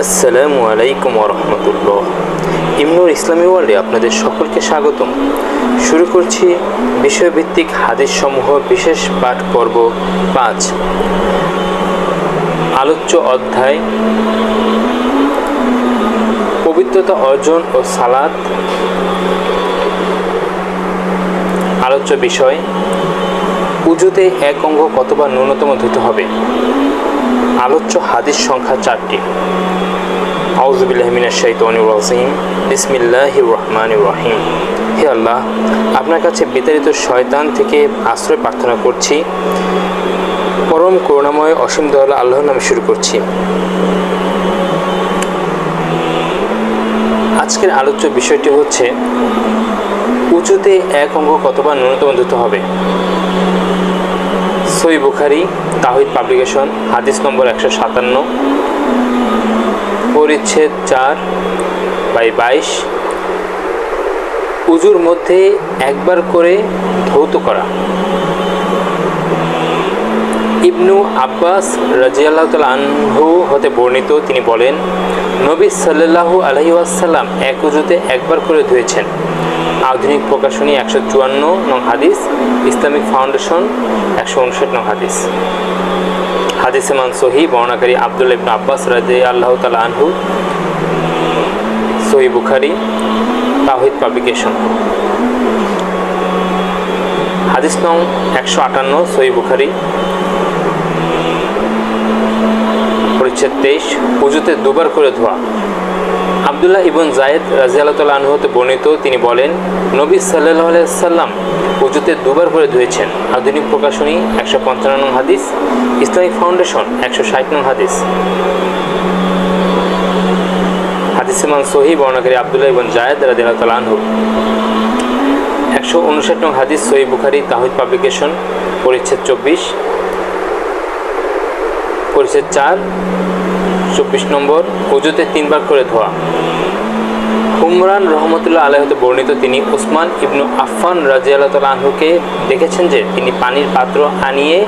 আসসালামু আলাইকুম ওরহমতুল্লাহ। ইমনুর ইসলামী ওয়ার্ল্ডে আপনাদের সকলকে স্বাগতম। শুরু করছি বিষয়ভিত্তিক হাদিসসমূহ বিশেষ পাঠ পর্ব 5। আলোচ্য অধ্যায় পবিত্রতা অর্জন ও সালাত। আলোচ্য বিষয় উজুতে এক অঙ্গ কতবার ন্যূনতম ধুতে হবে। আলোচ্য হাদিস সংখ্যা 4টি। আউযু বিল্লাহি মিনাশ শাইতানির রাজিম। বিসমিল্লাহির রহমানির রহিম। হে আল্লাহ, আপনার কাছে বিতাড়িত শয়তান থেকে আশ্রয় প্রার্থনা করছি। পরম করুণাময় অসীম দয়ালু আল্লাহর নামে শুরু করছি। আজকের আলোচ্য বিষয়টি হচ্ছে উজুতে এক অঙ্গ কতবার ন্যূনতম ধুতে হবে। সহিহ বুখারী তাওহীদ পাবলিকেশন হাদিস নম্বর 157, পরিচ্ছেদ 4/22। উজুর মধ্যে একবার করে ধৌত করা। ইবনু আব্বাস রাদিয়াল্লাহু তাআলা আনহু হতে বর্ণিত, তিনি বলেন, নবী সাল্লাল্লাহু আলাইহি ওয়াসাল্লাম এক উজুতে একবার করে ধুয়েছেন। আধুনিক প্রকাশনী 154 নং হাদিস, ইসলামিক ফাউন্ডেশন 159 নং হাদিস। হাদিসে মান সহিহ, বর্ণনাকারী আব্দুল্লাহ ইবনে আব্বাস রাদিয়াল্লাহু তাআলা আনহু। সহিহ বুখারী তাওহীদ পাবলিকেশন হাদিস নং 158, সহিহ বুখারী পরিচ্ছেদ 23। উজুতে দুবার করে ধোয়া। আব্দুল্লাহ ইবন যায়েদ রাদিয়াল্লাহু তাআলা আনহু হতে বর্ণিত, তিনি বলেন, নবী সাল্লাল্লাহু আলাইহি ওয়াসাল্লাম উজুতে দুবার করে ধুয়েছেন। আধুনিক প্রকাশনী 155 নং হাদিস, ইসলামিক ফাউন্ডেশন 160 নং হাদিস। হাদিসে মান সহিহ, বর্ণনাকারী আব্দুল্লাহ ইবন যায়েদ রাদিয়াল্লাহু তাআলা আনহু। 159 নং হাদিস, সহিহ বুখারী তাওহীদ পাবলিকেশন পরিচ্ছেদ 24, পরিচ্ছেদ 4, 24 নম্বর। উজুতে 3 বার করে ধোয়া। হুমরান রহমতুল্লাহ আলাইহি হতে বর্ণিত, তিনি উসমান ইবনু আফফান রাদিয়াল্লাহু তাআলা আনহুকে দেখেছেন যে তিনি পানির পাত্র আনিয়ে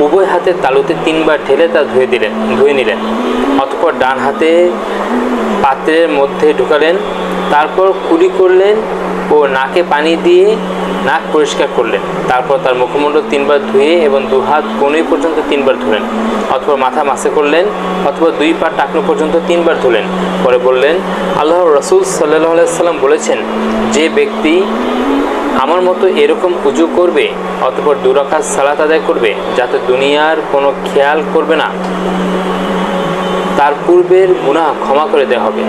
উভয় হাতে তালুতে 3 বার ঢেলে তা ধুয়ে নিলেন। অতঃপর ডান হাতে পাত্রের মধ্যে ঢুকালেন, তারপর কুলি করলেন ও নাকে পানি দিয়ে নাক পরিষ্কার করলেন। তারপর তার মুখমণ্ডল 3 বার ধুয়ে এবং 2 হাত কনুই পর্যন্ত 3 বার ধুলেন। অথবা মাথা মাসে করলেন, অথবা 2 পা টাকনু পর্যন্ত 3 বার ধুলেন। পরে বললেন, আল্লাহর রাসূল সাল্লাল্লাহু আলাইহি ওয়াসাল্লাম বলেছেন, যে ব্যক্তি আমার মতো এরকম উজু করবে, অতঃপর 2 রাকাত সালাত আদায় করবে, যাতে দুনিয়ার কোনো খেয়াল করবে না, তার পূর্বের গুনাহ ক্ষমা করে দেওয়া হবে।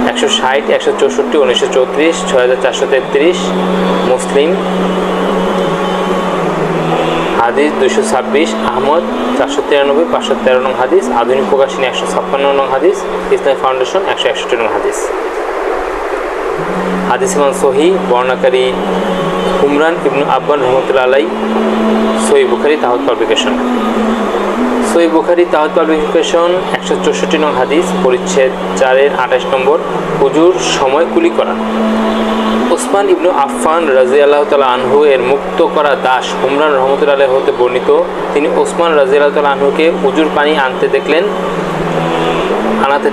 160, 164, 1934, 6433 মুসলিম হাদিস 226, আহমদ 493, 513 নং হাদিস। আধুনিক প্রকাশনী 156 নং হাদিস, ইসলামিক ফাউন্ডেশন 161 নং হাদিস। হাদিস মান সহিহ, বর্ণনাকারী হুমরান ইবনু আব্বান রহমতুল্লাহ আলাইহি। সহিহ বুখারী তাওহীদ পাবলিকেশন, সহিহ বুখারী তাওহীদ পাবলিকেশন 164 নং হাদিস, পরিচ্ছেদ 4/28 নম্বর। উজুর সময় কুলি করা। উসমান ইবনু আফফান রাদিয়াল্লাহু তাআলা আনহু এর মুক্ত করা দাস হুমরান রহমতুল্লাহ আলাইহি হতে বর্ণিত, তিনি ওসমান রাদিয়াল্লাহু তাআলা আনহুকে উজুর পানি আনাতে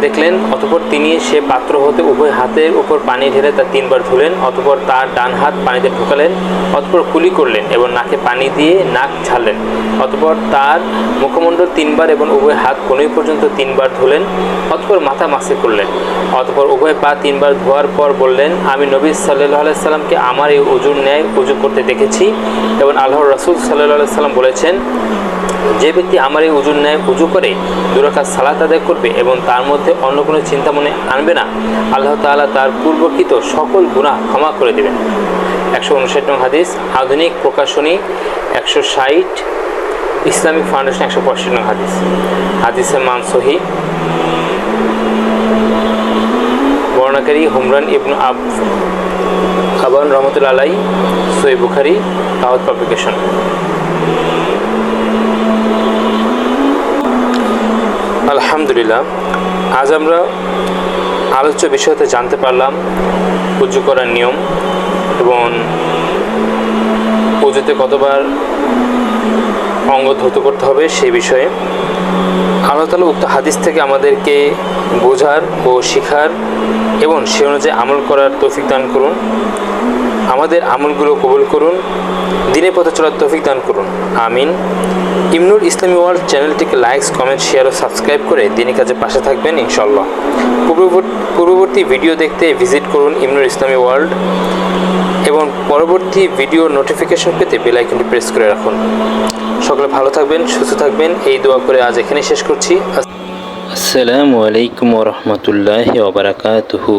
দেখলেন। অতঃপর তিনি সে পাত্র হতে উভয় হাতের উপর পানি ঢেলে তা 3 বার ধুলেন। অতঃপর তার ডান হাত পানিতে ঢুকালেন, অতঃপর কুলি করলেন এবং নাকে পানি দিয়ে নাক ঝাড়লেন। অতঃপর তার মুখমণ্ডল 3 বার এবং উভয় হাত কনুই পর্যন্ত 3 বার ধুলেন। অতঃপর মাথা মাসে করলেন। অতঃপর উভয় পা 3 বার ধোয়ার পর বললেন, আমি নবী সাল্লাল্লাহু আলাইহি সাল্লামকে আমার এই উজুর ন্যায় উজু করতে দেখেছি এবং আল্লাহর রাসূল সাল্লাল্লাহু আলাইহি সাল্লাম বলেছেন, যে ব্যক্তি আমার এই উজুর ন্যায় উজু করে 2 রাকাত সালাত আদায় করবে এবং তার মধ্যে অন্য কোনো চিন্তা মনে আনবে না, আল্লাহ তাআলা তার পূর্বকৃত সকল গুনাহ ক্ষমা করে দেবেন। 159 নং হাদিস, আধুনিক প্রকাশনী 160, ইসলামিক ফাউন্ডেশন 165 নং হাদিস। হাদিসে মান সহিহ, বর্ণনাকারী হুমরান ইবনু আব্বান রহমতুল্লাহ আলাইহি। সহিহ বুখারী তাওহীদ পাবলিকেশন। আলহামদুলিল্লাহ, আজ আমরা আলোচ্য বিষয়তে জানতে পারলাম উজু করার নিয়ম এবং উজুতে কতবার অঙ্গ ধৌত করতে হবে সেই বিষয়ে। আল্লাহ তাআলা উক্ত হাদিস থেকে আমাদেরকে বোঝার ও শিখার এবং সে অনুযায়ী আমল করার তৌফিক দান করুন। আমাদের আমলগুলো কবুল করুন, দিনের পথে চলার তৌফিক দান করুন, আমিন। ইমনুল ইসলামী ওয়ার্ল্ড চ্যানেলটিকে লাইক, কমেন্ট, শেয়ার ও সাবস্ক্রাইব করে দিনী কাজে পাশে থাকবেন ইনশাআল্লাহ। পূর্ববর্তী ভিডিও দেখতে ভিজিট করুন ইমনুল ইসলামী ওয়ার্ল্ড এবং পরবর্তী ভিডিও নোটিফিকেশন পেতে বেল আইকনটি প্রেস করে রাখুন। সকলে ভালো থাকবেন, সুস্থ থাকবেন, এই দোয়া করে আজ এখানেই শেষ করছি। আসসালামু আলাইকুম ওয়া রাহমাতুল্লাহি ওয়া বারাকাতুহু।